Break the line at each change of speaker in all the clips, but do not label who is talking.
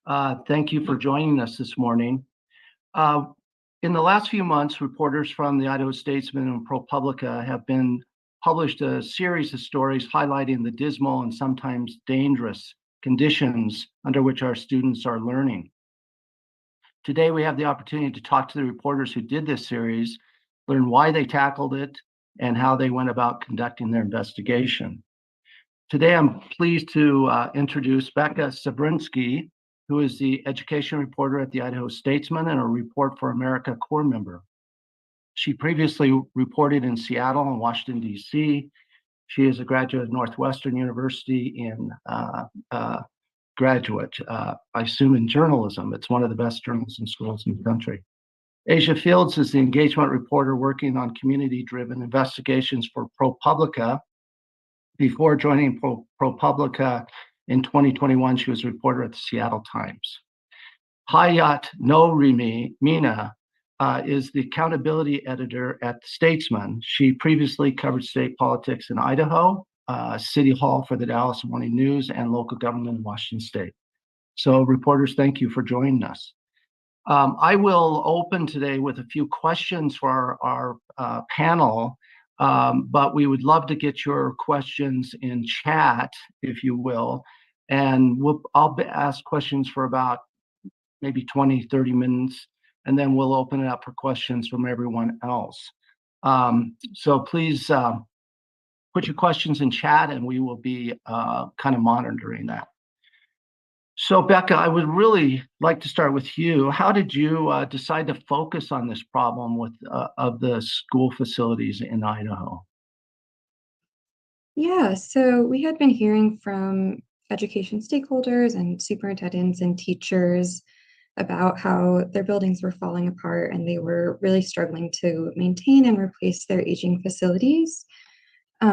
Thank you for joining us this morning. Uh, in the last few months, reporters from the Idaho Statesman and ProPublica have been published a series of stories highlighting the dismal and sometimes dangerous conditions under which our students are learning. Today, we have the opportunity to talk to the reporters who did this series, learn why they tackled it, and how they went about conducting their investigation. Today, I'm pleased to introduce Becca Sabrinsky, who is the education reporter at the Idaho Statesman and a Report for America Corps member. She previously reported in Seattle and Washington, D.C. She is a graduate of Northwestern University in graduate, I assume in journalism. It's one of the best journalism schools in the country. Asia Fields is the engagement reporter working on community-driven investigations for ProPublica. Before joining ProPublica in 2021, she was a reporter at the Seattle Times. Hayat Mina is the accountability editor at the Statesman. She previously covered state politics in Idaho, City Hall for the Dallas Morning News, and local government in Washington State. So reporters, thank you for joining us. I will open today with a few questions for our panel, but we would love to get your questions in chat, if you will. And I'll ask questions for about maybe 20, 30 minutes, and then we'll open it up for questions from everyone else. So please put your questions in chat, and we will be kind of monitoring that. So Becca, I would really like to start with you. How did you decide to focus on this problem of the school facilities in Idaho?
Yeah, so we had been hearing from education stakeholders and superintendents and teachers about how their buildings were falling apart and they were really struggling to maintain and replace their aging facilities.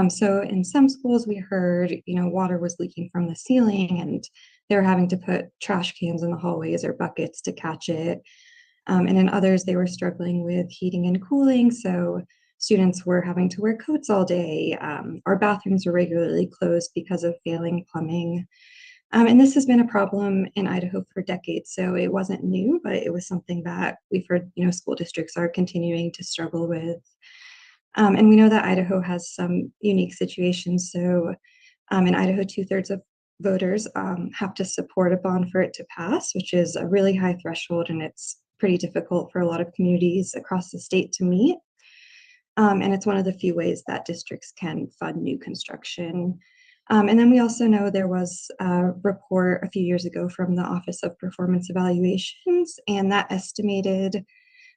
So in some schools we heard, water was leaking from the ceiling and they were having to put trash cans in the hallways or buckets to catch it. And in others, they were struggling with heating and cooling. So students were having to wear coats all day. Our bathrooms were regularly closed because of failing plumbing. And this has been a problem in Idaho for decades. So it wasn't new, but it was something that we've heard, school districts are continuing to struggle with. And we know that Idaho has some unique situations. So in Idaho, 2/3 of voters have to support a bond for it to pass, which is a really high threshold, and it's pretty difficult for a lot of communities across the state to meet. And it's one of the few ways that districts can fund new construction. And then we also know there was a report a few years ago from the Office of Performance Evaluations, and that estimated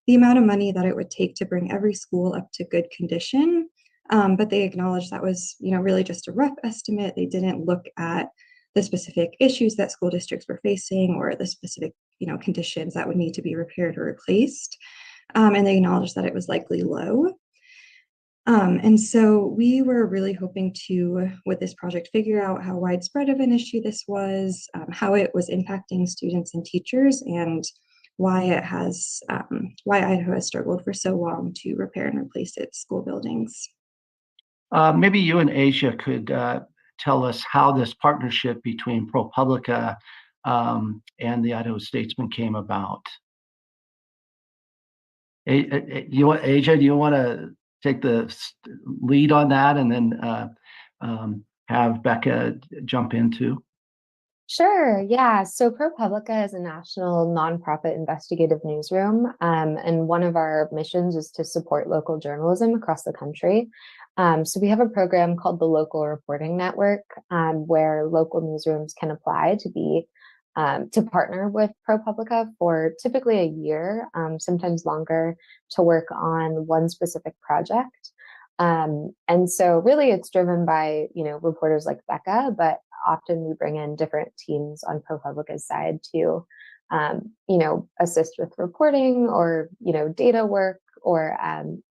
the amount of money that it would take to bring every school up to good condition. But they acknowledged that was, really just a rough estimate. They didn't look at the specific issues that school districts were facing or the specific, conditions that would need to be repaired or replaced. And they acknowledged that it was likely low. And so we were really hoping to, with this project, figure out how widespread of an issue this was, how it was impacting students and teachers, and why Idaho has struggled for so long to repair and replace its school buildings.
Maybe you and Asia could tell us how this partnership between ProPublica and the Idaho Statesman came about. Asia, do you want to take the lead on that and then have Becca jump into?
Sure, yeah. So ProPublica is a national nonprofit investigative newsroom, and one of our missions is to support local journalism across the country. So we have a program called the Local Reporting Network, where local newsrooms can apply to be to partner with ProPublica for typically a year, sometimes longer, to work on one specific project. And so really it's driven by, reporters like Becca, but often we bring in different teams on ProPublica's side to, assist with reporting or, data work or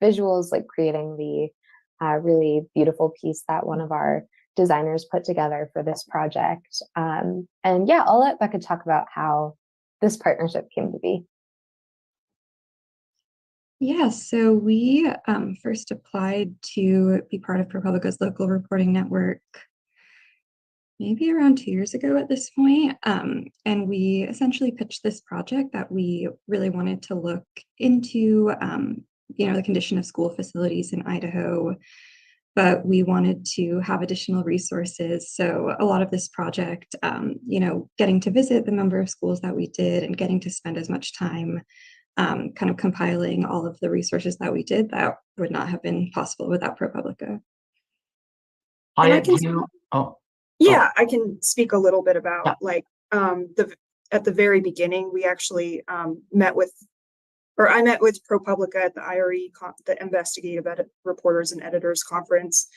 visuals, like creating the really beautiful piece that one of our designers put together for this project. And yeah, I'll let Becca talk about how this partnership came to be.
Yeah, so we first applied to be part of ProPublica's local reporting network maybe around 2 years ago at this point. And we essentially pitched this project that we really wanted to look into, the condition of school facilities in Idaho, but we wanted to have additional resources. So a lot of this project, getting to visit the number of schools that we did and getting to spend as much time kind of compiling all of the resources that we did, that would not have been possible without ProPublica.
And I
Hyatt,
can,
do you, oh,
yeah, I can speak a little bit about
Yeah.
at the very beginning, we actually I met with ProPublica at the IRE, the Investigative Reporters and Editors Conference.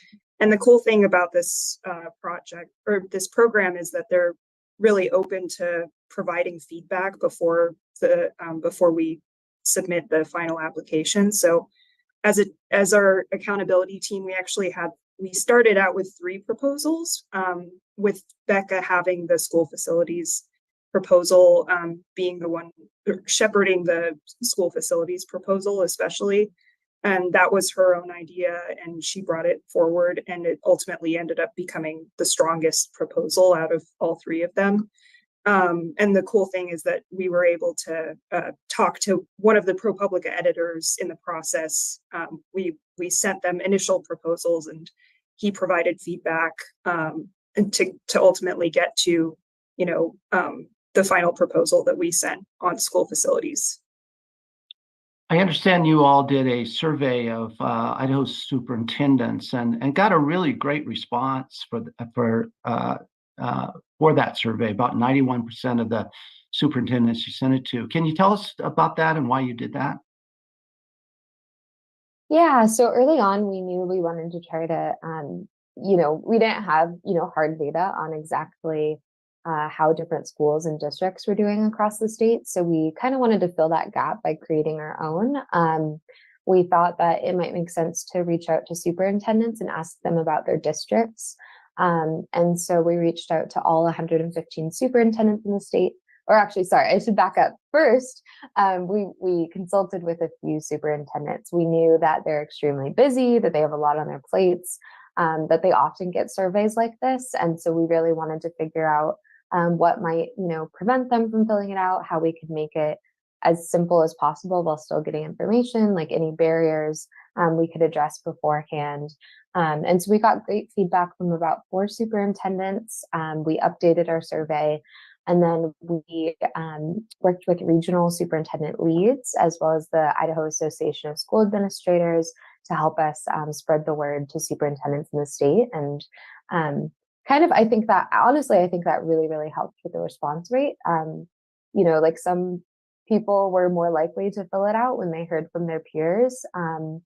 And the cool thing about this project or this program is that they're really open to providing feedback before we submit the final application. So as our accountability team, we started out with 3 proposals, with Becca having the school facilities proposal, being the one shepherding the school facilities proposal, especially. And that was her own idea, and she brought it forward, and it ultimately ended up becoming the strongest proposal out of all 3 of them. And the cool thing is that we were able to talk to one of the ProPublica editors in the process. We sent them initial proposals, and he provided feedback, and to ultimately get to, the final proposal that we sent on school facilities.
I understand you all did a survey of Idaho superintendents and got a really great response for that survey. About 91% of the superintendents you sent it to. Can you tell us about that and why you did that?
Yeah, so early on, we knew we wanted to try to, we didn't have, hard data on exactly how different schools and districts were doing across the state. So we kind of wanted to fill that gap by creating our own. We thought that it might make sense to reach out to superintendents and ask them about their districts. And so we reached out to all 115 superintendents in the state. Or actually, sorry, I should back up. First, we consulted with a few superintendents. We knew that they're extremely busy, that they have a lot on their plates, that they often get surveys like this. And so we really wanted to figure out what might, prevent them from filling it out, how we could make it as simple as possible while still getting information, like any barriers we could address beforehand. And so we got great feedback from about 4 superintendents. We updated our survey. And then we worked with regional superintendent leads, as well as the Idaho Association of School Administrators, to help us spread the word to superintendents in the state. And I think that really, really helped with the response rate. Like some people were more likely to fill it out when they heard from their peers and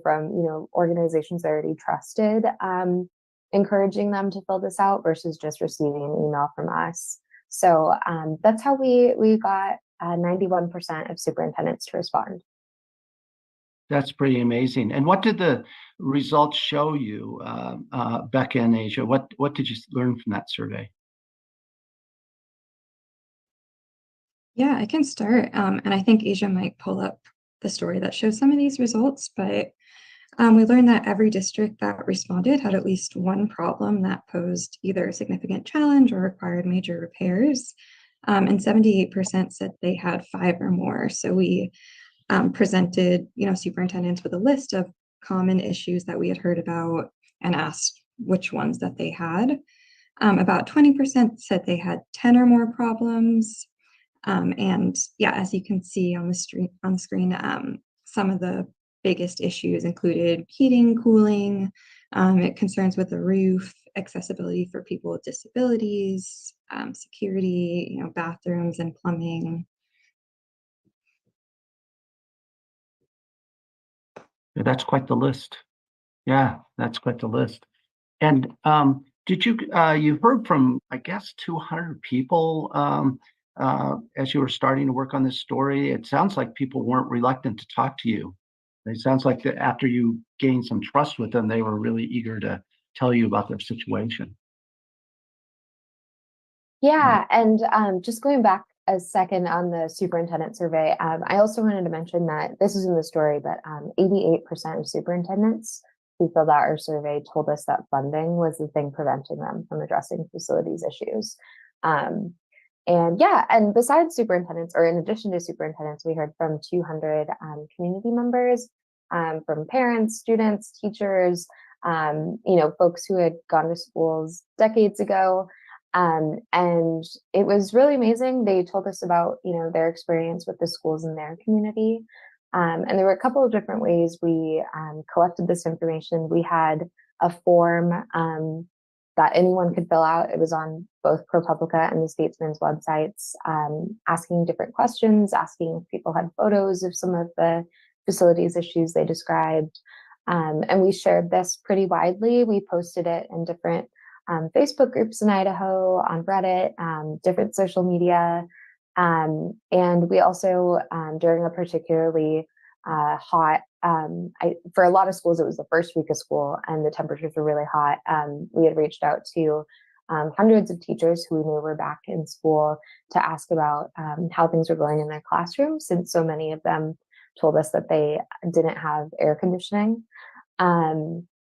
from, organizations they already trusted, encouraging them to fill this out versus just receiving an email from us. So that's how we got 91% of superintendents to respond.
That's pretty amazing. And what did the results show you, Becca and Asia? What did you learn from that survey?
Yeah, I can start. And I think Asia might pull up the story that shows some of these results, but we learned that every district that responded had at least one problem that posed either a significant challenge or required major repairs. And 78% said they had 5 or more. So we presented, superintendents with a list of common issues that we had heard about and asked which ones that they had. About 20% said they had 10 or more problems. And yeah, as you can see on the screen, some of the biggest issues included heating, cooling, concerns with the roof, accessibility for people with disabilities, security, bathrooms and plumbing.
That's quite the list. Yeah, that's quite the list. And did you heard from, I guess, 200 people as you were starting to work on this story? It sounds like people weren't reluctant to talk to you. It sounds like that after you gained some trust with them, they were really eager to tell you about their situation.
Yeah, and just going back a second on the superintendent survey, I also wanted to mention that this is in the story, but 88% of superintendents who filled out our survey told us that funding was the thing preventing them from addressing facilities issues. And yeah, and besides superintendents, or in addition to superintendents, we heard from 200 community members, from parents, students, teachers, folks who had gone to schools decades ago. And it was really amazing. They told us about, their experience with the schools in their community. And there were a couple of different ways we collected this information. We had a form that anyone could fill out. It was on both ProPublica and the Statesman's websites, asking different questions, asking if people had photos of some of the facilities issues they described. And we shared this pretty widely. We posted it in different Facebook groups in Idaho, on Reddit, different social media. And we also, during a particularly hot, for a lot of schools, it was the first week of school and the temperatures were really hot. We had reached out to hundreds of teachers who we knew were back in school to ask about how things were going in their classrooms, since so many of them told us that they didn't have air conditioning.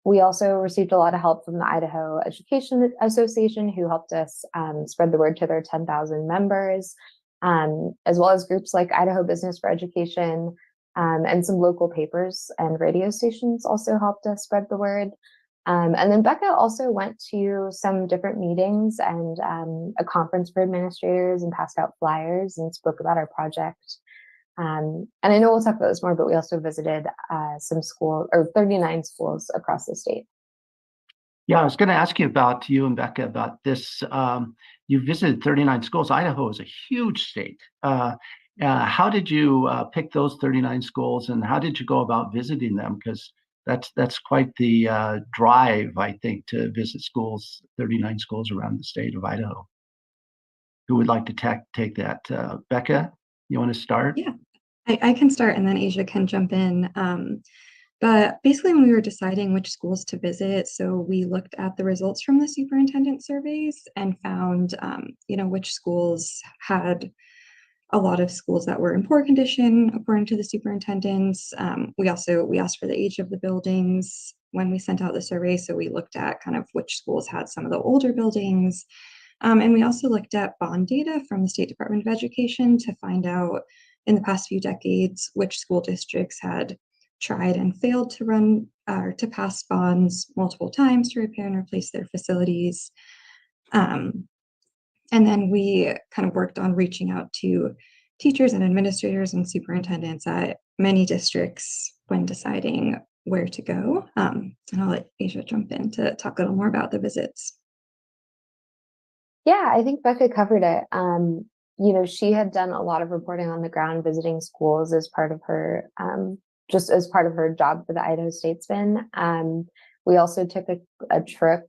We also received a lot of help from the Idaho Education Association, who helped us spread the word to their 10,000 members, as well as groups like Idaho Business for Education, and some local papers and radio stations also helped us spread the word. And then Becca also went to some different meetings and a conference for administrators and passed out flyers and spoke about our project. And I know we'll talk about this more, but we also visited some 39 schools across the state.
Yeah, I was going to ask you and Becca about this. You visited 39 schools. Idaho is a huge state. How did you pick those 39 schools, and how did you go about visiting them? Because that's quite the drive, I think, to visit 39 schools around the state of Idaho. Who would like to take that? Becca, you want to start?
Yeah, I can start, and then Asia can jump in. But basically, when we were deciding which schools to visit, so we looked at the results from the superintendent surveys and found, which schools had a lot of schools that were in poor condition, according to the superintendents. We asked for the age of the buildings when we sent out the survey. So we looked at kind of which schools had some of the older buildings. And we also looked at bond data from the State Department of Education to find out in the past few decades which school districts had tried and failed to run or to pass bonds multiple times to repair and replace their facilities. And then we kind of worked on reaching out to teachers and administrators and superintendents at many districts when deciding where to go. And I'll let Asia jump in to talk a little more about the visits.
Yeah, I think Becca covered it. She had done a lot of reporting on the ground, visiting schools as part of her, just as part of her job for the Idaho Statesman. We also took a trip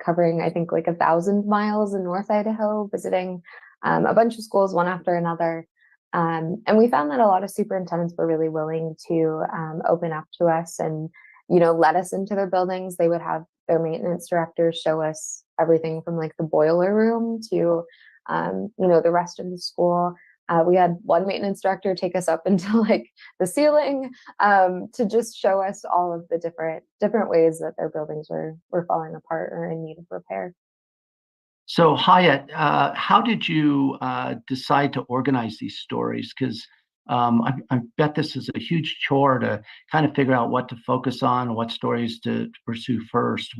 covering, I think, like 1,000 miles in North Idaho, visiting a bunch of schools one after another. And we found that a lot of superintendents were really willing to open up to us and, let us into their buildings. They would have their maintenance directors show us everything from like the boiler room to, the rest of the school. We had one maintenance director take us up into like the ceiling to just show us all of the different ways that their buildings were falling apart or in need of repair.
So Hyatt, how did you decide to organize these stories? Because I bet this is a huge chore to kind of figure out what to focus on, what stories to pursue first.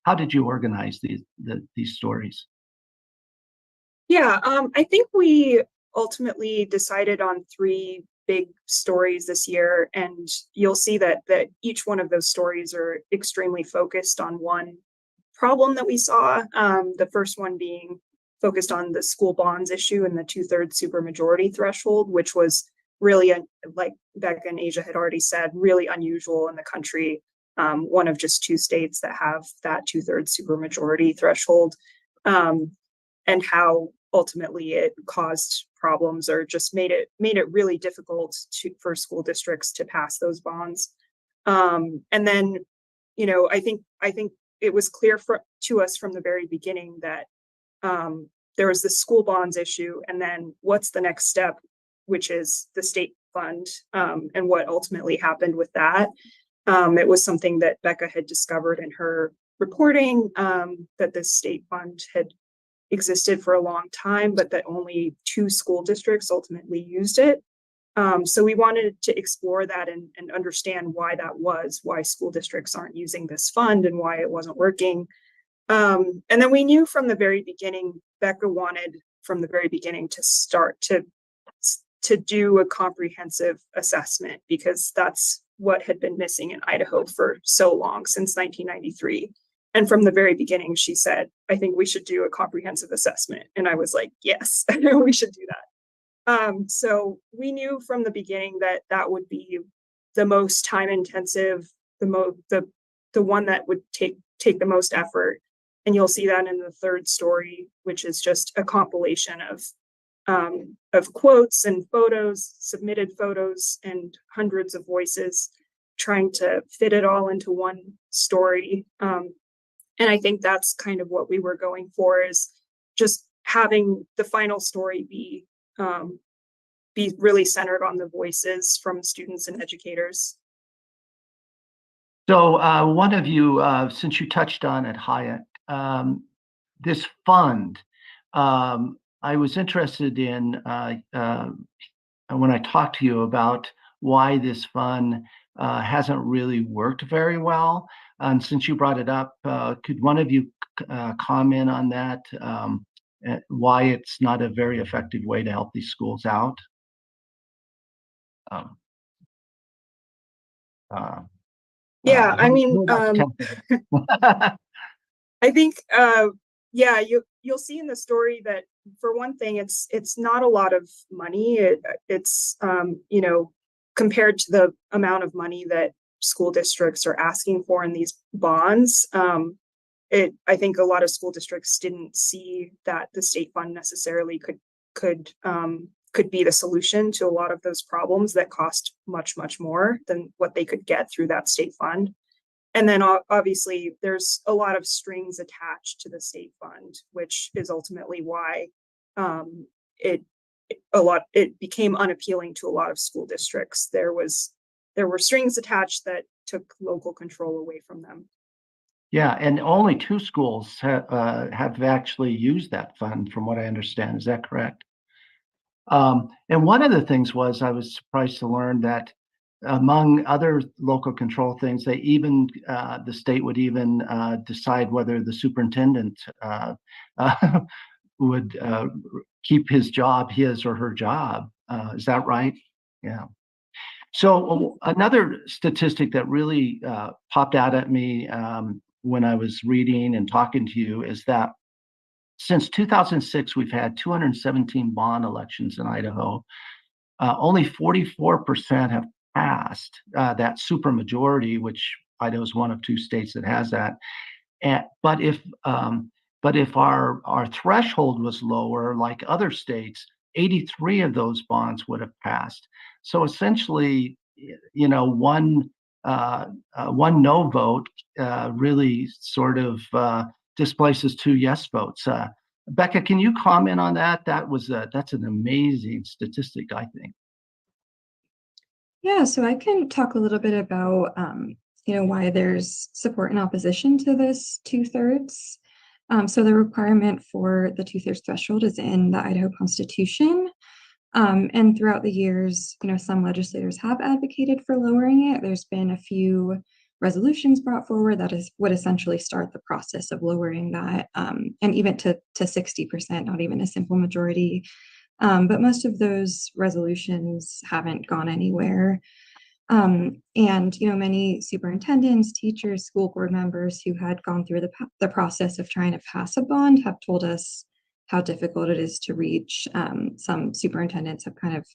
How did you organize these stories?
Yeah, I think we ultimately decided on 3 big stories this year, and you'll see that each one of those stories are extremely focused on one problem that we saw. The first one being focused on the school bonds issue and the 2/3 supermajority threshold, which was really, like Becca and Asia had already said, really unusual in the country. One of just 2 states that have that 2/3 supermajority threshold, and how ultimately it caused problems or just made it really difficult for school districts to pass those bonds. And then, I think it was clear to us from the very beginning that there was the school bonds issue, and then what's the next step, which is the state fund, and what ultimately happened with that. It was something that Becca had discovered in her reporting, that this state fund had existed for a long time, but that only 2 school districts ultimately used it. So we wanted to explore that and understand why that was, why school districts aren't using this fund and why it wasn't working. And then we knew from the very beginning, Becca wanted from the very beginning to start to do a comprehensive assessment, because that's what had been missing in Idaho for so long, since 1993. And from the very beginning, she said, I think we should do a comprehensive assessment. And I was like, yes, we should do that. So we knew from the beginning that that would be the most time intensive, the one that would take the most effort. And you'll see that in the 3rd story, which is just a compilation of quotes and photos, submitted photos, and hundreds of voices, trying to fit it all into one story. And I think that's kind of what we were going for, is just having the final story be really centered on the voices from students and educators.
So one of you, since you touched on it, Hyatt, this fund, I was interested in when I talked to you about why this fund hasn't really worked very well. And since you brought it up, could one of you comment on that, why it's not a very effective way to help these schools out?
Yeah, I mean, I think, yeah, you'll see in the story that, for one thing, it's not a lot of money. It's you know, compared to the amount of money that school districts are asking for in these bonds. I think a lot of school districts didn't see that the state fund necessarily could be the solution to a lot of those problems that cost much more than what they could get through that state fund. And then obviously there's a lot of strings attached to the state fund, which is ultimately why it became unappealing to a lot of school districts. There were strings attached that took local control away from them.
Yeah, and only 2 schools have actually used that fund, from what I understand. Is that correct? And one of the things was, I was surprised to learn that among other local control things, they even the state would even decide whether the superintendent would keep his or her job. Is that right? Yeah. So another statistic that really popped out at me when I was reading and talking to you is that since 2006, we've had 217 bond elections in Idaho. Only 44% have passed that supermajority, which Idaho is one of 2 states that has that. But if our threshold was lower, like other states, 83 of those bonds would have passed. So essentially, you know, one no vote really sort of displaces 2 yes votes. Becca, can you comment on that? That's an amazing statistic, I think.
Yeah, so I can talk a little bit about why there's support and opposition to this 2/3. So the requirement for the 2/3 threshold is in the Idaho Constitution. And throughout the years, some legislators have advocated for lowering it. There's been a few resolutions brought forward that would essentially start the process of lowering that, and even to 60%, not even a simple majority. But most of those resolutions haven't gone anywhere. And many superintendents, teachers, school board members who had gone through the process of trying to pass a bond have told us how difficult it is to reach. Some superintendents have kind of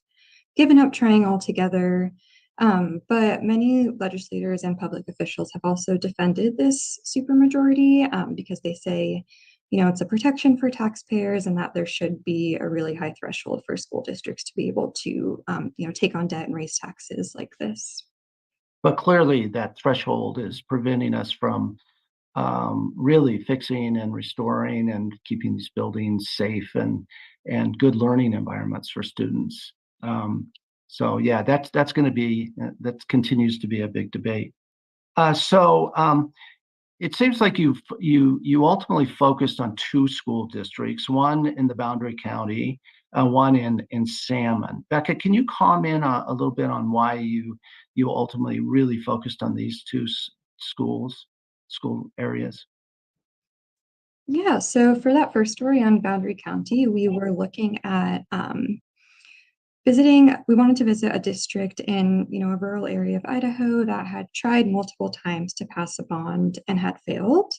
given up trying altogether. But many legislators and public officials have also defended this supermajority because they say, it's a protection for taxpayers and that there should be a really high threshold for school districts to be able to, take on debt and raise taxes like this.
But clearly that threshold is preventing us from really fixing and restoring and keeping these buildings safe and good learning environments for students. So yeah, that continues to be a big debate. It seems like you ultimately focused on two school districts, one in the Boundary County, one in Salmon. Becca, can you comment a little bit on why you ultimately really focused on these two school areas?
Yeah, so for that first story on Boundary County, we were looking at we wanted to visit a district in, a rural area of Idaho that had tried multiple times to pass a bond and had failed,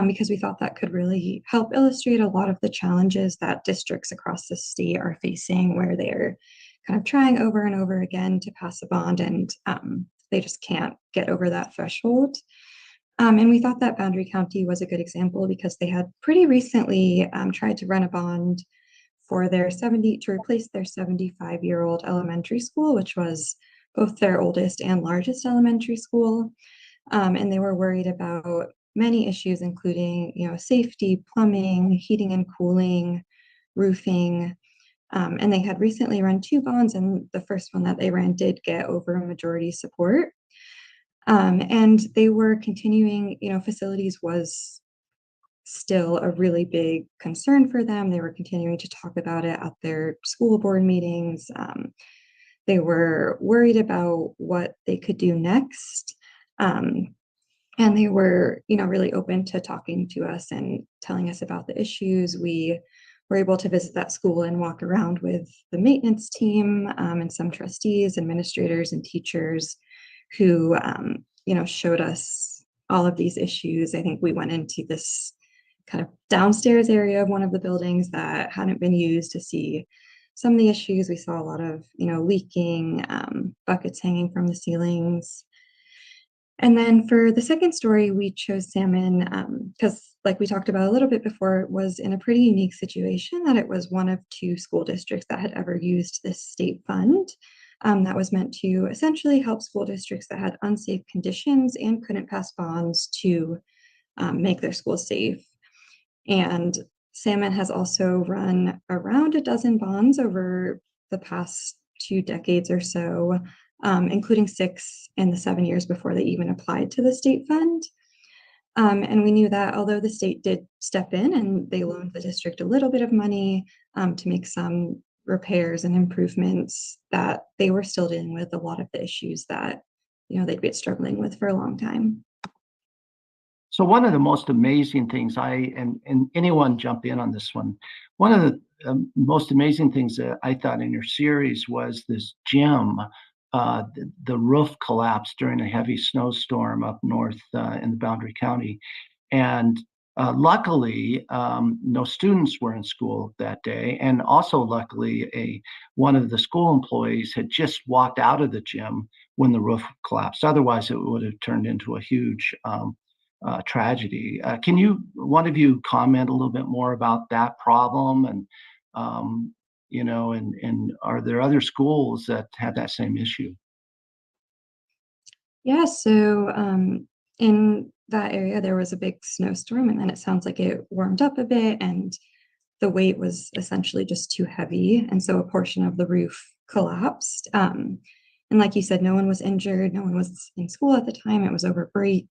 because we thought that could really help illustrate a lot of the challenges that districts across the state are facing, where they're kind of trying over and over again to pass a bond, and they just can't get over that threshold. And we thought that Boundary County was a good example because they had pretty recently tried to run a bond for to replace their 75-year-old elementary school, which was both their oldest and largest elementary school. And they were worried about many issues, including, safety, plumbing, heating and cooling, roofing. And they had recently run two bonds, and the first one that they ran did get over majority support. And they were continuing, facilities was still a really big concern for them. They were continuing to talk about it at their school board meetings. They were worried about what they could do next. And they were, really open to talking to us and telling us about the issues. We were able to visit that school and walk around with the maintenance team, and some trustees, administrators, and teachers who, showed us all of these issues. I think we went into this kind of downstairs area of one of the buildings that hadn't been used to see some of the issues. We saw a lot of, leaking, buckets hanging from the ceilings. And then for the second story, we chose Salmon because, like we talked about a little bit before, it was in a pretty unique situation that it was one of two school districts that had ever used this state fund. That was meant to essentially help school districts that had unsafe conditions and couldn't pass bonds to make their schools safe. And Salmon has also run around a dozen bonds over the past 2 decades or so, including 6 in the 7 years before they even applied to the state fund. And we knew that although the state did step in and they loaned the district a little bit of money to make some repairs and improvements, that they were still dealing with a lot of the issues that they'd been struggling with for a long time.
So one of the most amazing things and anyone jump in on this one, one of the most amazing things that I thought in your series was this gym. The roof collapsed during a heavy snowstorm up north in the Boundary County. And luckily, no students were in school that day. And also luckily, one of the school employees had just walked out of the gym when the roof collapsed. Otherwise, it would have turned into a huge tragedy. Can one of you comment a little bit more about that problem? And, and are there other schools that had that same issue?
Yeah, so in that area, there was a big snowstorm, and then it sounds like it warmed up a bit, and the weight was essentially just too heavy. And so a portion of the roof collapsed. And like you said, no one was injured. No one was in school at the time. It was over break.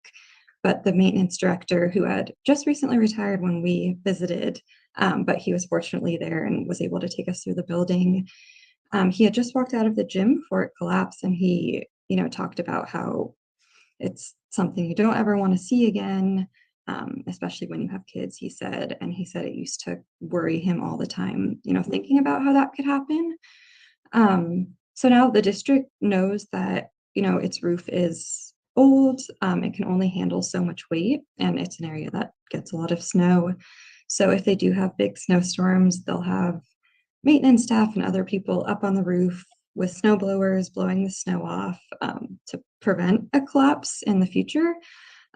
But the maintenance director, who had just recently retired when we visited, but he was fortunately there and was able to take us through the building. He had just walked out of the gym before it collapsed, and he, talked about how it's something you don't ever want to see again, especially when you have kids, he said. And he said it used to worry him all the time, thinking about how that could happen. So now the district knows that, its roof is old. It can only handle so much weight, and it's an area that gets a lot of snow. So if they do have big snowstorms, they'll have maintenance staff and other people up on the roof with snow blowers blowing the snow off to prevent a collapse in the future.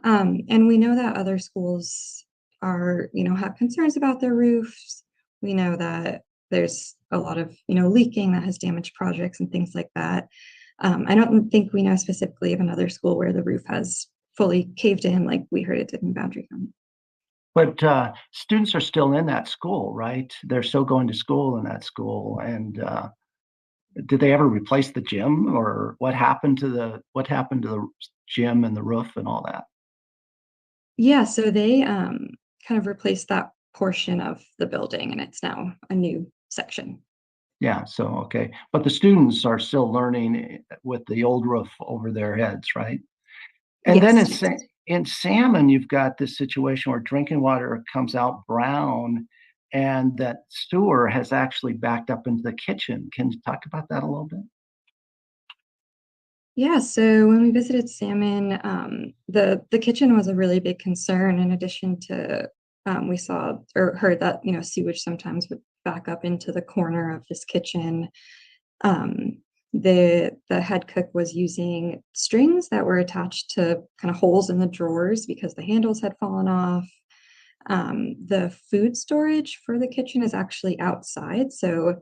And we know that other schools are, have concerns about their roofs. We know that there's a lot of, leaking that has damaged projects and things like that. I don't think we know specifically of another school where the roof has fully caved in like we heard it did in Boundary County.
But students are still in that school, right? They're still going to school in that school. And did they ever replace the gym, or what happened to the gym and the roof and all that?
Yeah, so they kind of replaced that portion of the building, and it's now a new section.
Yeah, so okay, but the students are still learning with the old roof over their heads, right? And then
Yes.
in salmon, you've got this situation where drinking water comes out brown, and that sewer has actually backed up into the kitchen. Can you talk about that a little bit?
Yeah, so when we visited salmon, the kitchen was a really big concern. In addition to, we saw or heard that sewage sometimes would back up into the corner of this kitchen. Um, the head cook was using strings that were attached to kind of holes in the drawers because the handles had fallen off. The food storage for the kitchen is actually outside, so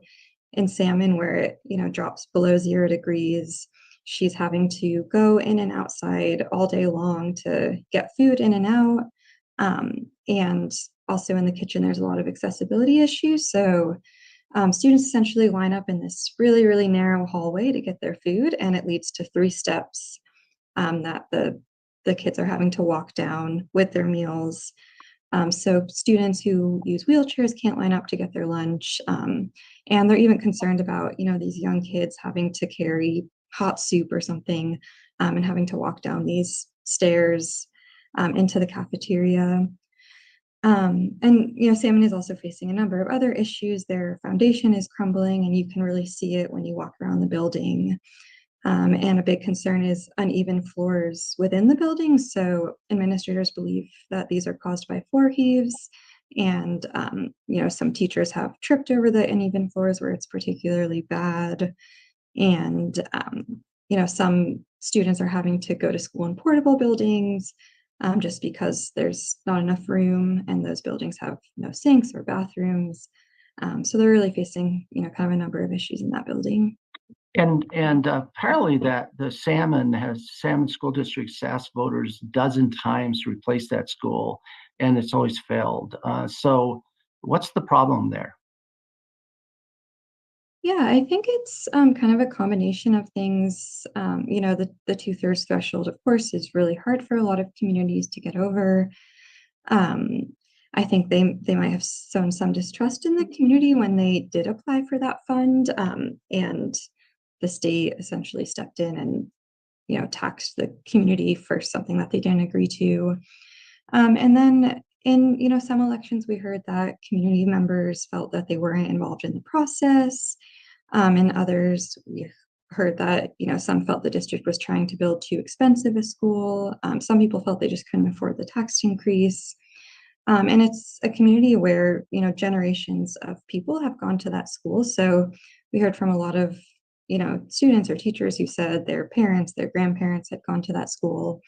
in salmon where it drops below 0 degrees, she's having to go in and outside all day long to get food in and out. And also in the kitchen there's a lot of accessibility issues, so students essentially line up in this really, really narrow hallway to get their food, and it leads to 3 steps that the kids are having to walk down with their meals. So students who use wheelchairs can't line up to get their lunch. And they're even concerned about, these young kids having to carry hot soup or something, and having to walk down these stairs into the cafeteria. And salmon is also facing a number of other issues. Their foundation is crumbling, and you can really see it when you walk around the building. And a big concern is uneven floors within the building. So administrators believe that these are caused by floor heaves. And, some teachers have tripped over the uneven floors where it's particularly bad. And, some students are having to go to school in portable buildings just because there's not enough room, and those buildings have no sinks or bathrooms. So they're really facing, kind of a number of issues in that building.
And apparently that the Salmon School District's asked voters a dozen times to replace that school, and it's always failed. So what's the problem there?
Yeah, I think it's kind of a combination of things. The 2/3 threshold, of course, is really hard for a lot of communities to get over. Um, I think they might have shown some distrust in the community when they did apply for that fund, and the state essentially stepped in and taxed the community for something that they didn't agree to. And then in some elections, we heard that community members felt that they weren't involved in the process. And others, we heard that some felt the district was trying to build too expensive a school. Some people felt they just couldn't afford the tax increase. And it's a community where generations of people have gone to that school. So we heard from a lot of students or teachers who said their parents, their grandparents had gone to that school.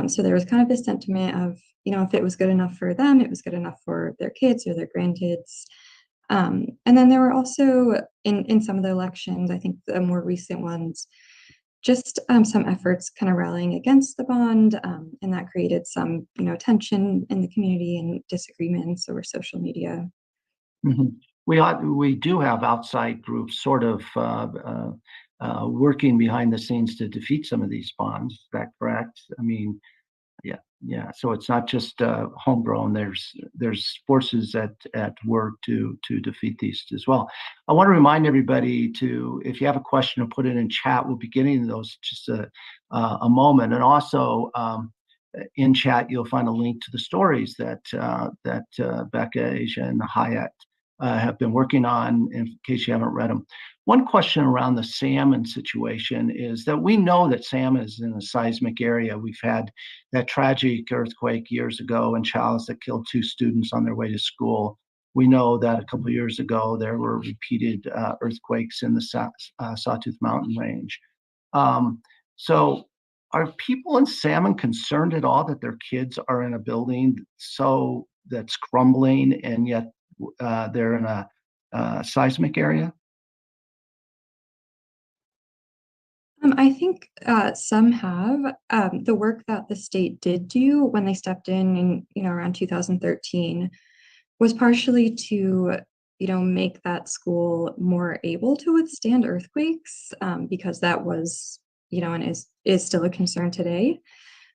So there was kind of this sentiment of, if it was good enough for them, it was good enough for their kids or their grandkids. And then there were also in some of the elections, I think the more recent ones, just some efforts kind of rallying against the bond, and that created some tension in the community and disagreements over social media.
Mhm. We do have outside groups sort of working behind the scenes to defeat some of these bonds. Is that correct? I mean, yeah. So it's not just homegrown. There's forces at work to defeat these as well. I want to remind everybody to, if you have a question, to put it in chat. We'll be getting those just a moment, and also in chat you'll find a link to the stories that Becca, Asia, and Hyatt have been working on, in case you haven't read them. One question around the salmon situation is that we know that salmon is in a seismic area. We've had that tragic earthquake years ago in Chalice that killed 2 students on their way to school. We know that a couple of years ago there were repeated earthquakes in the Sawtooth Mountain Range. So are people in salmon concerned at all that their kids are in a building that's crumbling, and yet they're in a seismic area?
I think some have. The work that the state did do when they stepped in around 2013 was partially to make that school more able to withstand earthquakes, because that was, and is still a concern today.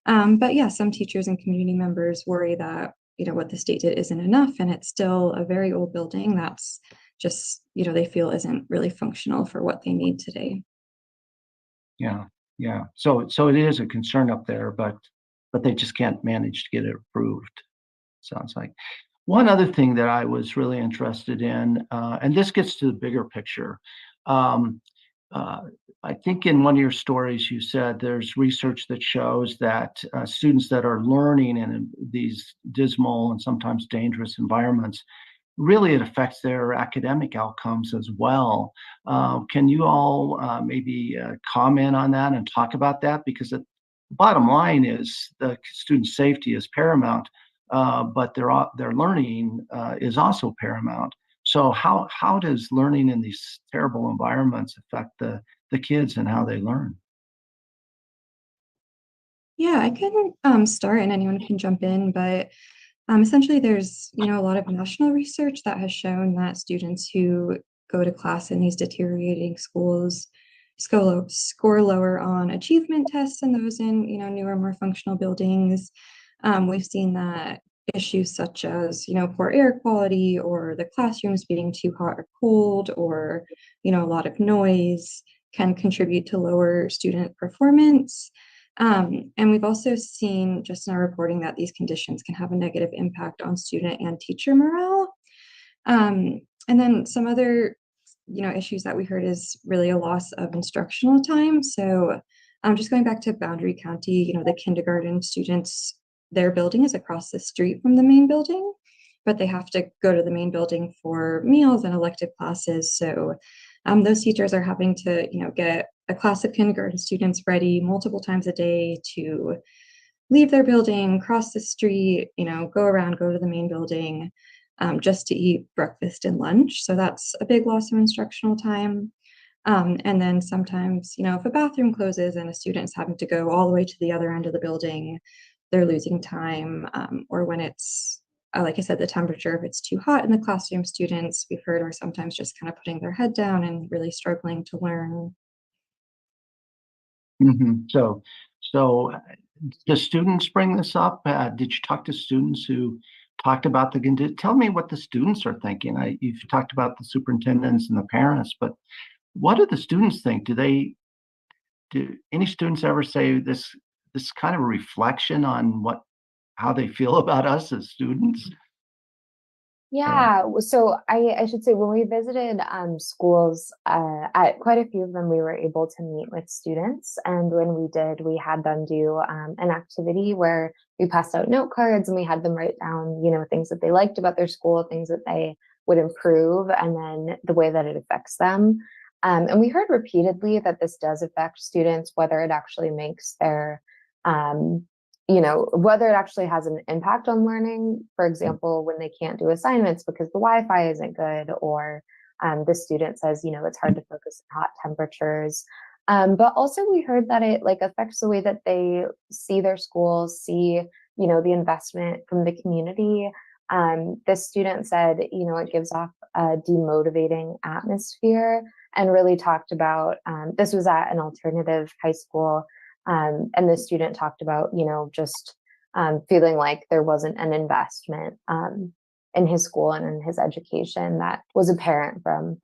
But yeah, some teachers and community members worry that, what the state did isn't enough, and it's still a very old building that's just, they feel isn't really functional for what they need today.
Yeah, yeah. So it is a concern up there, but they just can't manage to get it approved, sounds like. One other thing that I was really interested in, and this gets to the bigger picture. Um, I think in one of your stories, you said there's research that shows that students that are learning in these dismal and sometimes dangerous environments, really it affects their academic outcomes as well. Can you all maybe comment on that and talk about that? Because the bottom line is the student safety is paramount, but their learning is also paramount. So how does learning in these terrible environments affect the kids and how they learn?
Yeah, I can start and anyone can jump in, but essentially there's, a lot of national research that has shown that students who go to class in these deteriorating schools score lower on achievement tests than those in, newer, more functional buildings. We've seen that issues such as, poor air quality or the classrooms being too hot or cold, or, a lot of noise can contribute to lower student performance. And we've also seen just in our reporting that these conditions can have a negative impact on student and teacher morale. And then some other, issues that we heard is really a loss of instructional time. So just going back to Boundary County, the kindergarten students, their building is across the street from the main building, but they have to go to the main building for meals and elective classes. So those teachers are having to, get a class of kindergarten students ready multiple times a day to leave their building, cross the street, go around, go to the main building, just to eat breakfast and lunch. So that's a big loss of instructional time. And then sometimes, if a bathroom closes and a student is having to go all the way to the other end of the building, they're losing time. Or when it's, like I said, the temperature, if it's too hot in the classroom, students, we've heard, are sometimes just kind of putting their head down and really struggling to learn.
So the students bring this up? Did you talk to students who talked about tell me what the students are thinking. You've talked about the superintendents and the parents, but what do the students think? Do any students ever say this kind of a reflection on how they feel about us as students?
Yeah, so I should say when we visited schools, at quite a few of them, we were able to meet with students. And when we did, we had them do an activity where we passed out note cards and we had them write down, things that they liked about their school, things that they would improve, and then the way that it affects them. And we heard repeatedly that this does affect students, whether it actually makes their whether it actually has an impact on learning. For example, when they can't do assignments because the Wi-Fi isn't good, or the student says, it's hard to focus in hot temperatures. But also we heard that it affects the way that they see their schools, see, the investment from the community. This student said, it gives off a demotivating atmosphere, and really talked about, this was at an alternative high school. And the student talked about, just feeling like there wasn't an investment in his school and in his education that was apparent from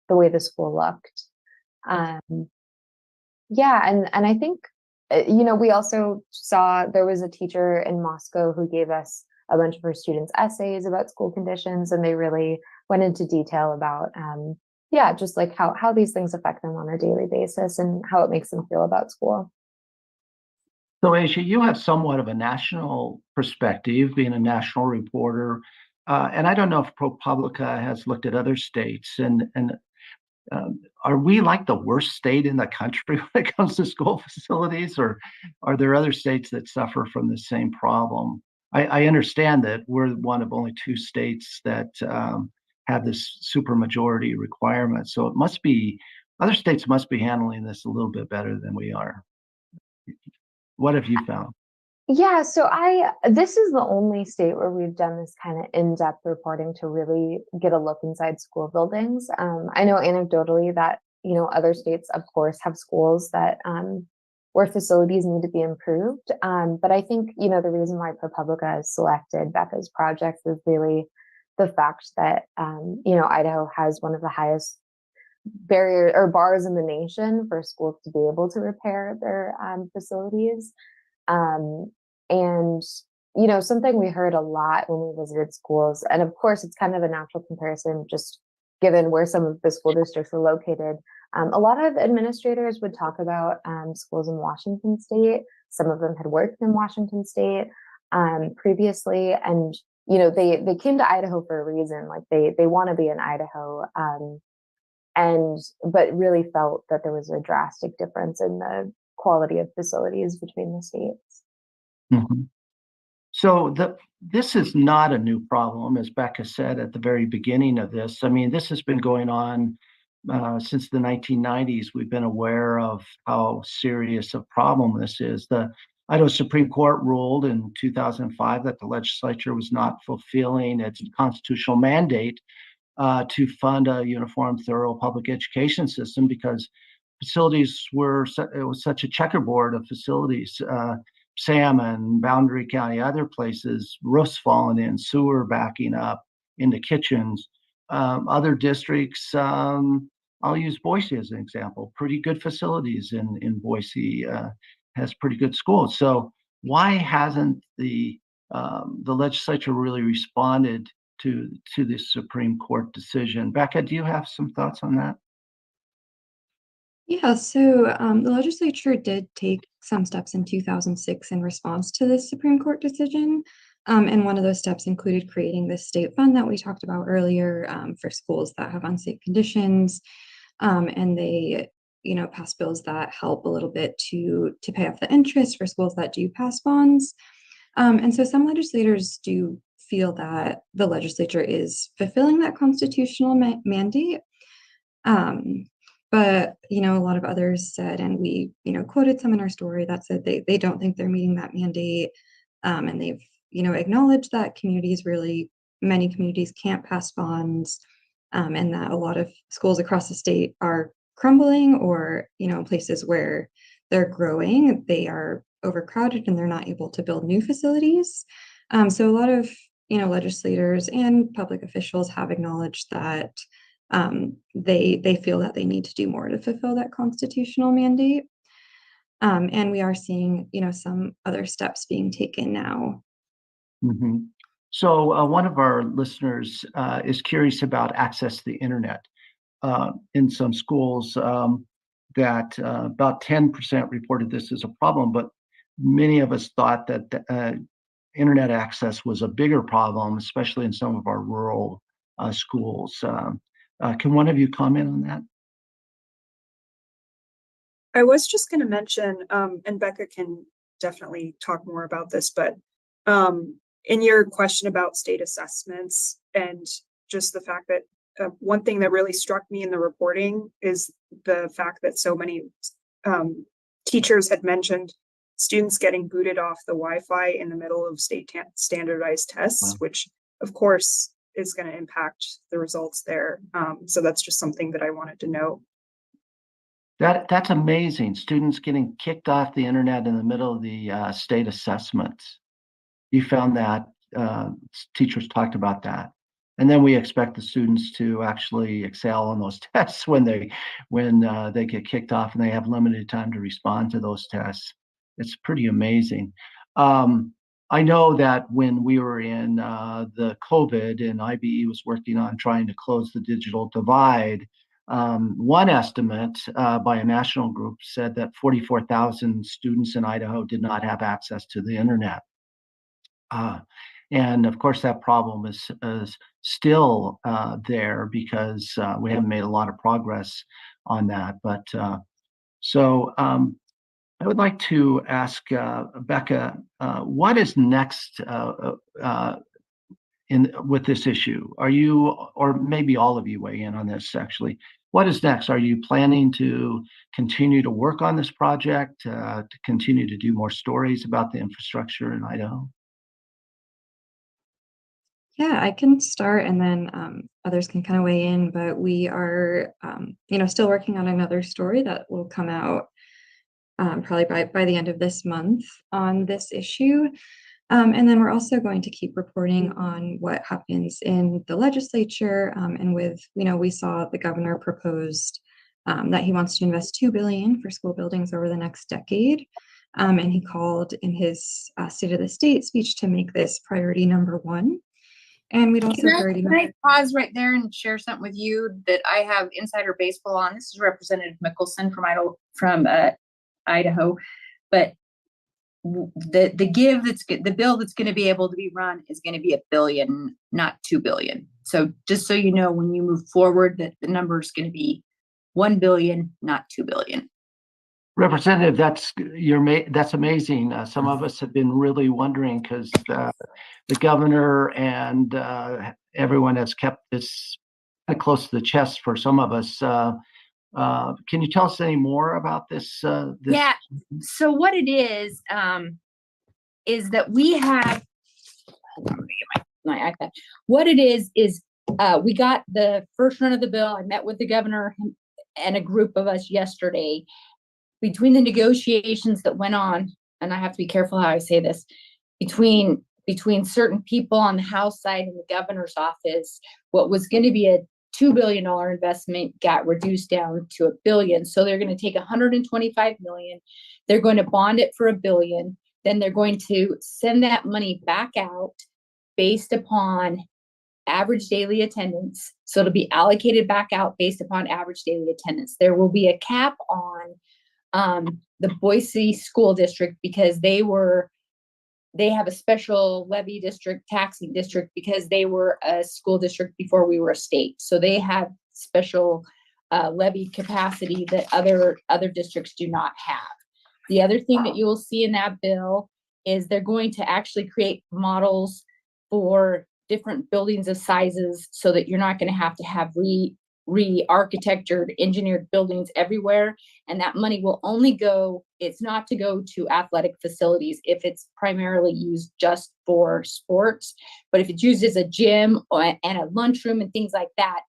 the way the school looked. Yeah, and I think, we also saw there was a teacher in Moscow who gave us a bunch of her students' essays about school conditions, and they really went into detail about just how these things affect them on a daily basis and how it makes them feel about school.
So, Asia, you have somewhat of a national perspective, being a national reporter, and I don't know if ProPublica has looked at other states. And are we like the worst state in the country when it comes to school facilities, or are there other states that suffer from the same problem? I understand that we're one of only 2 states that have this supermajority requirement. So it must be, other states must be handling this a little bit better than we are. What have you found?
Yeah, so this is the only state where we've done this kind of in-depth reporting to really get a look inside school buildings. I know anecdotally that, other states, of course, have schools that where facilities need to be improved. But I think, the reason why ProPublica has selected Becca's project is really the fact that, Idaho has one of the highest barrier or bars in the nation for schools to be able to repair their facilities. Um, and, something we heard a lot when we visited schools, and of course, it's kind of a natural comparison just given where some of the school districts are located. A lot of administrators would talk about schools in Washington State. Some of them had worked in Washington State previously, and they came to Idaho for a reason. Like they want to be in Idaho, but really felt that there was a drastic difference in the quality of facilities between the states.
Mhm. So this is not a new problem, as Becca said at the very beginning of this. I mean, this has been going on since the 1990s. We've been aware of how serious a problem this is. The Idaho Supreme Court ruled in 2005 that the legislature was not fulfilling its constitutional mandate to fund a uniform, thorough public education system because facilities it was such a checkerboard of facilities. Salmon, Boundary County, other places, roofs falling in, sewer backing up into kitchens. Other districts, I'll use Boise as an example. Pretty good facilities in Boise, has pretty good schools. So why hasn't the legislature really responded to this Supreme Court decision? Becca, do you have some thoughts on that?
Yeah, so the legislature did take some steps in 2006 in response to this Supreme Court decision. And one of those steps included creating this state fund that we talked about earlier for schools that have unsafe conditions. And they, pass bills that help a little bit to pay off the interest for schools that do pass bonds. And so some legislators do feel that the legislature is fulfilling that constitutional mandate. But, a lot of others said, and we, quoted some in our story that said they don't think they're meeting that mandate. And they've, acknowledged that many communities can't pass bonds, and that a lot of schools across the state are crumbling or, places where they're growing, they are overcrowded and they're not able to build new facilities. So a lot of, legislators and public officials have acknowledged that they feel that they need to do more to fulfill that constitutional mandate. And we are seeing, some other steps being taken now.
Mm-hmm. So one of our listeners is curious about access to the internet. In some schools, that about 10% reported this as a problem, but many of us thought that internet access was a bigger problem, especially in some of our rural schools. Can one of you comment on that?
I was just going to mention, and Becca can definitely talk more about this, but in your question about state assessments and just the fact that one thing that really struck me in the reporting is the fact that so many teachers had mentioned students getting booted off the Wi-Fi in the middle of state standardized tests, which of course is going to impact the results there. So that's just something that I wanted to note.
That's amazing. Students getting kicked off the internet in the middle of the state assessments. You found that teachers talked about that, and then we expect the students to actually excel on those tests when they get kicked off and they have limited time to respond to those tests. It's pretty amazing. I know that when we were in the COVID and IBE was working on trying to close the digital divide, one estimate by a national group said that 44,000 students in Idaho did not have access to the internet. And of course, that problem is still there because we haven't made a lot of progress on that. But so I would like to ask Becca, what is next with this issue? Are you, or maybe all of you weigh in on this actually, What is next? Are you planning to continue to work on this project, to continue to do more stories about the infrastructure in Idaho?
Yeah, I can start and then others can kind of weigh in, but we are, still working on another story that will come out probably by the end of this month on this issue. And then we're also going to keep reporting on what happens in the legislature. And we saw the governor proposed that he wants to invest $2 billion for school buildings over the next decade. And he called in his State of the State speech to make this priority number one. And we'd also
Can I pause right there and share something with you that I have insider baseball on? This is Representative Mickelson from Idaho, but the bill that's going to be able to be run is going to be $1 billion, not $2 billion. So just so you know, when you move forward, that the number is going to be $1 billion, not $2 billion.
Representative, that's amazing. Some of us have been really wondering because the governor and everyone has kept this close to the chest for some of us. Can you tell us any more about this?
Yeah. So what it is that we have. Hold on, let me get my iPad. What it is we got the first run of the bill. I met with the governor and a group of us yesterday. Between the negotiations that went on, and I have to be careful how I say this, between certain people on the House side and the governor's office, what was going to be a $2 billion investment got reduced down to $1 billion. So they're going to take $125 million. They're going to bond it for $1 billion. Then they're going to send that money back out based upon average daily attendance. So it'll be allocated back out based upon average daily attendance. There will be a cap on the Boise School District because they have a special levy district, taxing district, because they were a school district before we were a state. So they have special levy capacity that other districts do not have. The other thing that you will see in that bill is they're going to actually create models for different buildings of sizes so that you're not going to have re-architectured, engineered buildings everywhere. And that money will only it's not to go to athletic facilities if it's primarily used just for sports. But if it's used as a gym and a lunchroom and things like that,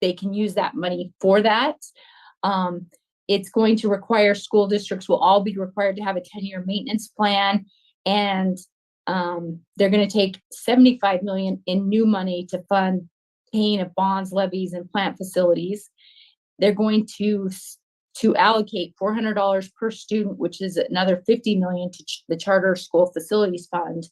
they can use that money for that. It's going to require school districts will all be required to have a 10-year maintenance plan. And they're going to take $75 million in new money to fund paying of bonds, levies, and plant facilities. They're going to allocate $400 per student, which is another $50 million to the Charter School Facilities Fund.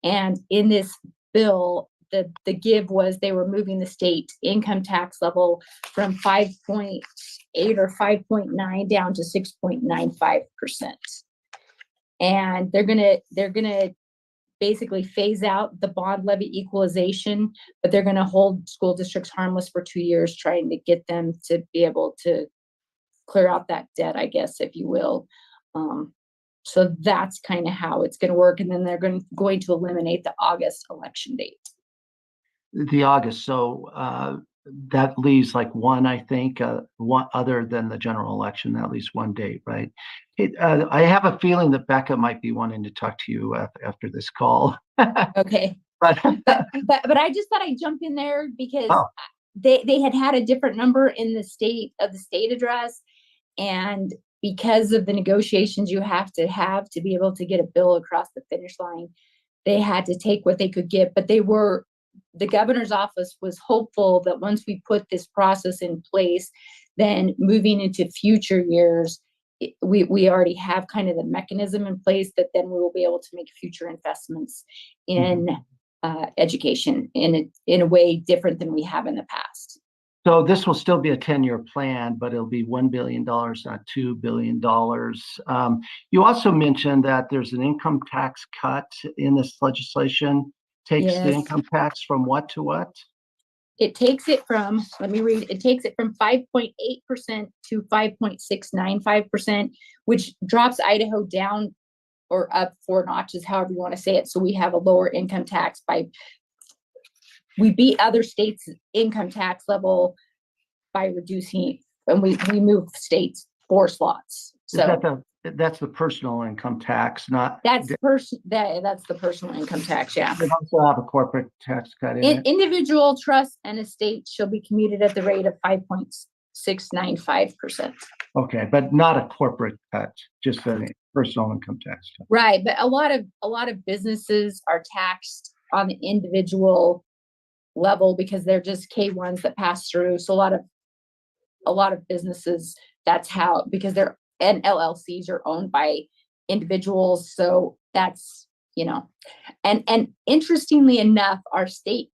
And in this bill, the give was they were moving the state income tax level from 5.8 or 5.9 down to 6.95%. And they're gonna basically phase out the bond levy equalization, but they're going to hold school districts harmless for 2 years, trying to get them to be able to clear out that debt, I guess, if you will. So that's kind of how it's going to work. And then they're going to eliminate the August election date.
The August. So that leaves like one, I think, one other than the general election, at least one date, right? I have a feeling that Becca might be wanting to talk to you after this call.
Okay. but I just thought I'd jump in there because they had a different number in the state address. And because of the negotiations you have to be able to get a bill across the finish line, they had to take what they could get. But the governor's office was hopeful that once we put this process in place, then moving into future years, we already have kind of the mechanism in place that then we will be able to make future investments in education in a way different than we have in the past.
So this will still be a 10-year plan, but it'll be $1 billion, not $2 billion. You also mentioned that there's an income tax cut in this legislation. Takes the income tax from what to what?
It takes it from, let me read, it takes it from 5.8% to 5.695%, which drops Idaho down or up 4 notches, however you want to say it. So we have a lower income tax we beat other states' income tax level by reducing, and we move states 4 slots.
Is
So
that's the personal income tax, not.
that's that's the personal income tax. Yeah.
They also have a corporate tax cut in it.
Individual trusts and estates shall be commuted at the rate of 5.695%.
Okay, but not a corporate cut, just a personal income tax cut.
Right, but a lot of businesses are taxed on the individual level because they're just K1s that pass through. So a lot of businesses, that's how, because they're, and LLCs are owned by individuals. So that's, and interestingly enough, our state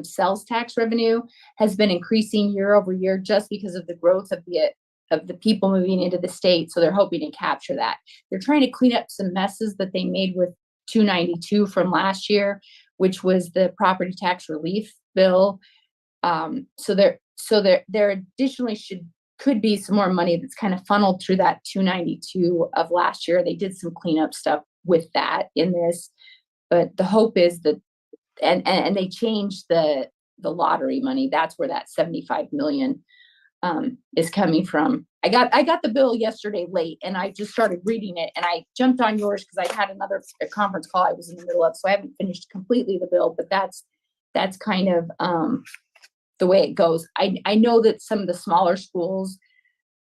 sales tax revenue has been increasing year over year just because of the growth of the people moving into the state. So they're hoping to capture that. They're trying to clean up some messes that they made with 292 from last year, which was the property tax relief bill. So there additionally could be some more money that's kind of funneled through that 292 of last year. They did some cleanup stuff with that in this, but the hope is that, and they changed the lottery money. That's where that 75 million is coming from. I got the bill yesterday late, and I just started reading it, and I jumped on yours because I had a conference call I was in the middle of, so I haven't finished completely the bill, but that's kind of the way it goes. I know that some of the smaller schools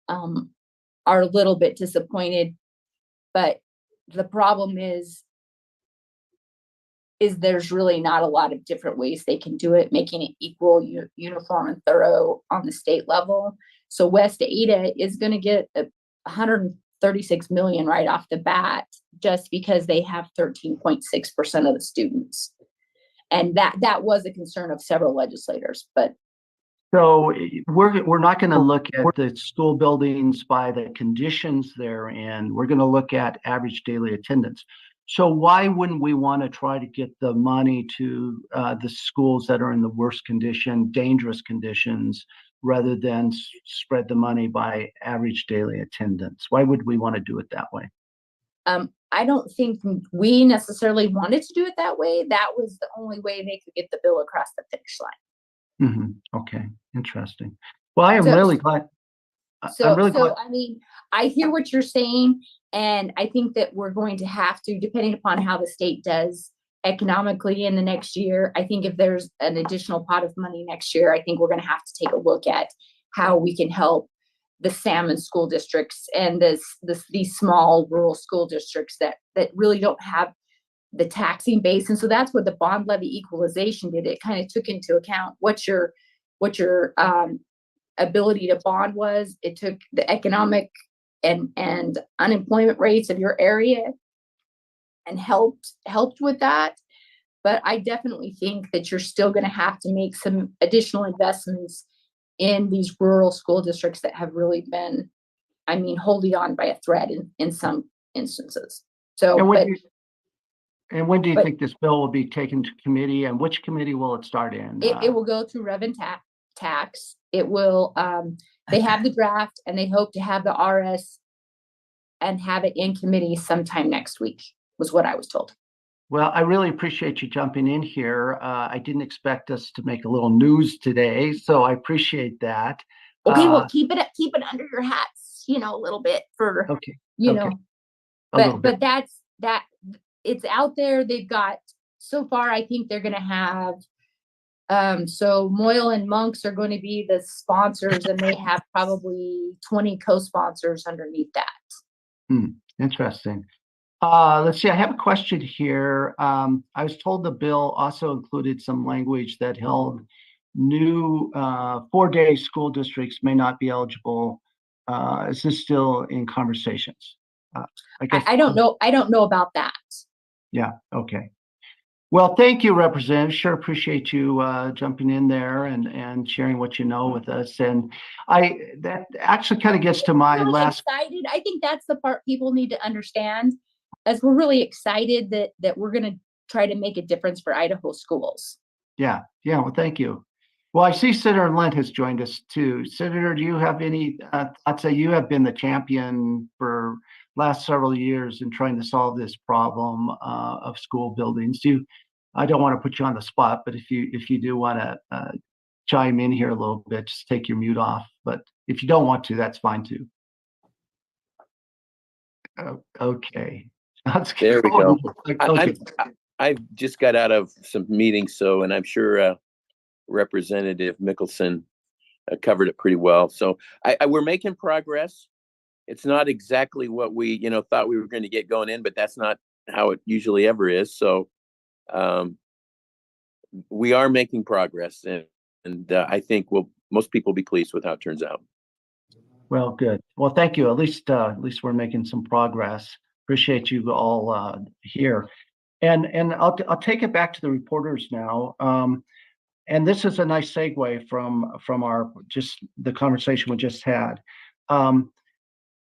are a little bit disappointed, but the problem is there's really not a lot of different ways they can do it, making it equal, uniform, and thorough on the state level. So West Ada is going to get 136 million right off the bat, just because they have 13.6% of the students. And that was a concern of several legislators, but.
So we're not going to look at the school buildings by the conditions they're in. We're going to look at average daily attendance. So why wouldn't we want to try to get the money to the schools that are in the worst condition, dangerous conditions, rather than spread the money by average daily attendance? Why would we want to do it that way?
I don't think we necessarily wanted to do it that way. That was the only way they could get the bill across the finish line.
Okay, interesting. Well, I am really glad.
I mean, I hear what you're saying, and I think that we're going to have to, depending upon how the state does economically in the next year, I think if there's an additional pot of money next year, I think we're going to have to take a look at how we can help the salmon school districts and these small rural school districts that really don't have the taxing base. And so that's what the bond levy equalization did. It kind of took into account what your ability to bond was. It took the economic and unemployment rates of your area and helped with that. But I definitely think that you're still going to have to make some additional investments in these rural school districts that have really been, holding on by a thread in some instances. So,
and when do you think this bill will be taken to committee, and which committee will it start in?
It will go through Rev and Tax. It will, they have the draft, and they hope to have the RS and have it in committee sometime next week, was what I was told.
Well, I really appreciate you jumping in here. I didn't expect us to make a little news today, so I appreciate that.
Okay, well, keep it under your hats, a little bit for, but that's that. It's out there. They've got, so far, I think they're going to have, so Moyle and Monks are going to be the sponsors, and they have probably 20 co-sponsors underneath that.
Interesting. Let's see, I have a question here. I was told the bill also included some language that held new 4-day school districts may not be eligible. Is this still in conversations? I guess
I don't know. I don't know about that.
Yeah. Okay. Well, thank you, Representative. Sure appreciate you jumping in there and sharing what you know with us. And that actually kind of gets to my last.
Excited. I think that's the part people need to understand, as we're really excited that we're going to try to make a difference for Idaho schools.
Yeah. Well, thank you. Well, I see Senator Lent has joined us too. Senator, do you have any thoughts? You have been the champion for last several years in trying to solve this problem of school buildings. I don't want to put you on the spot, but if you do want to chime in here a little bit, just take your mute off. But if you don't want to, that's fine too. Okay.
There we go.
Okay.
I just got out of some meetings, and I'm sure Representative Mickelson covered it pretty well. So we're making progress. It's not exactly what we, thought we were going to get going in, but that's not how it usually ever is. So we are making progress, and I think most people will be pleased with how it turns out.
Well, good. Well, thank you. At least we're making some progress. Appreciate you all here. And I'll take it back to the reporters now. And this is a nice segue from our the conversation we just had.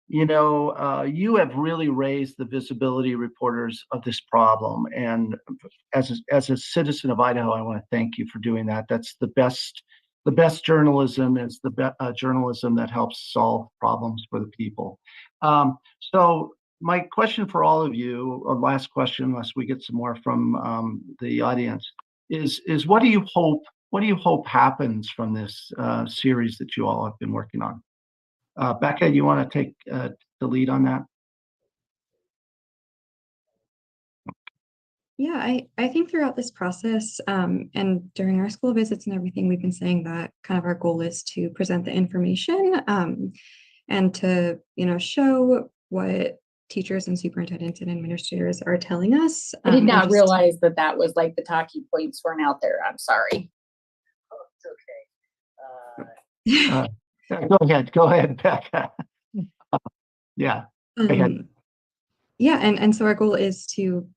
You have really raised the visibility, reporters, of this problem. And as a citizen of Idaho, I want to thank you for doing that. That's the best. The best journalism is the journalism that helps solve problems for the people. So my question for all of you, or last question, unless we get some more from the audience, is what do you hope happens from this series that you all have been working on? Becca, you want to take the lead on that?
Yeah, I think throughout this process and during our school visits and everything, we've been saying that kind of our goal is to present the information and to, show what teachers and superintendents and administrators are telling us.
I did not realize that was like the talking points weren't out there. I'm sorry.
Oh, it's okay. Go ahead, Becca. Yeah. Go ahead.
Yeah, and so our goal is to,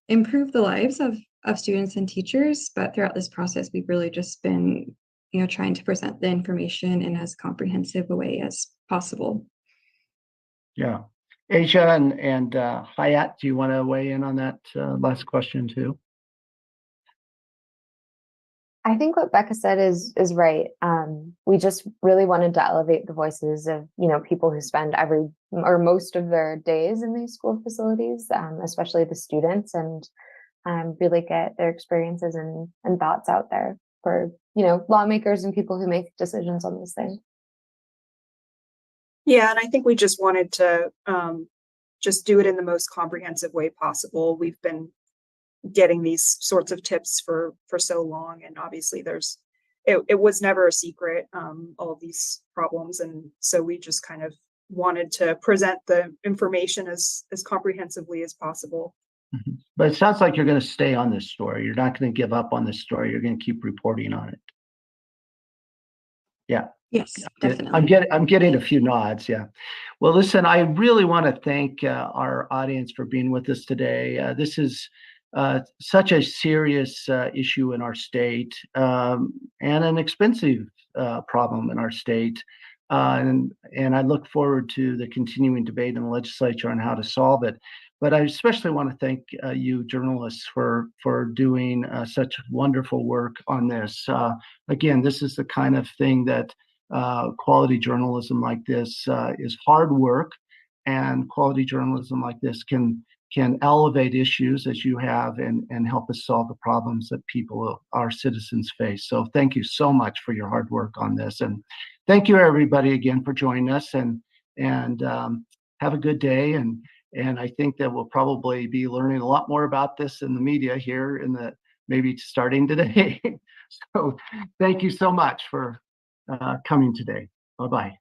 improve the lives of students and teachers, but throughout this process, we've really just been, trying to present the information in as comprehensive a way as possible.
Yeah. Asia and Hayat, do you want to weigh in on that last question too?
I think what Becca said is right. We just really wanted to elevate the voices of, people who spend every or most of their days in these school facilities, especially the students, and really get their experiences and thoughts out there for, lawmakers and people who make decisions on these things.
Yeah, and I think we just wanted to just do it in the most comprehensive way possible. We've been getting these sorts of tips for so long, and obviously it was never a secret, all of these problems, and so we just kind of wanted to present the information as comprehensively as possible.
Mm-hmm. But it sounds like you're going to stay on this story. You're not going to give up on this story. You're going to keep reporting on it. Yeah.
Yes, definitely.
I'm getting a few nods. Yeah. Well, listen, I really want to thank our audience for being with us today. This is such a serious issue in our state, and an expensive problem in our state. And I look forward to the continuing debate in the legislature on how to solve it. But I especially want to thank you journalists for doing such wonderful work on this. Again, this is the kind of thing that quality journalism like this is hard work, and quality journalism like this can elevate issues as you have and help us solve the problems that our citizens face. So thank you so much for your hard work on this. And thank you everybody again for joining us, and have a good day. And I think that we'll probably be learning a lot more about this in the media here maybe starting today. So thank you so much for coming today. Bye-bye.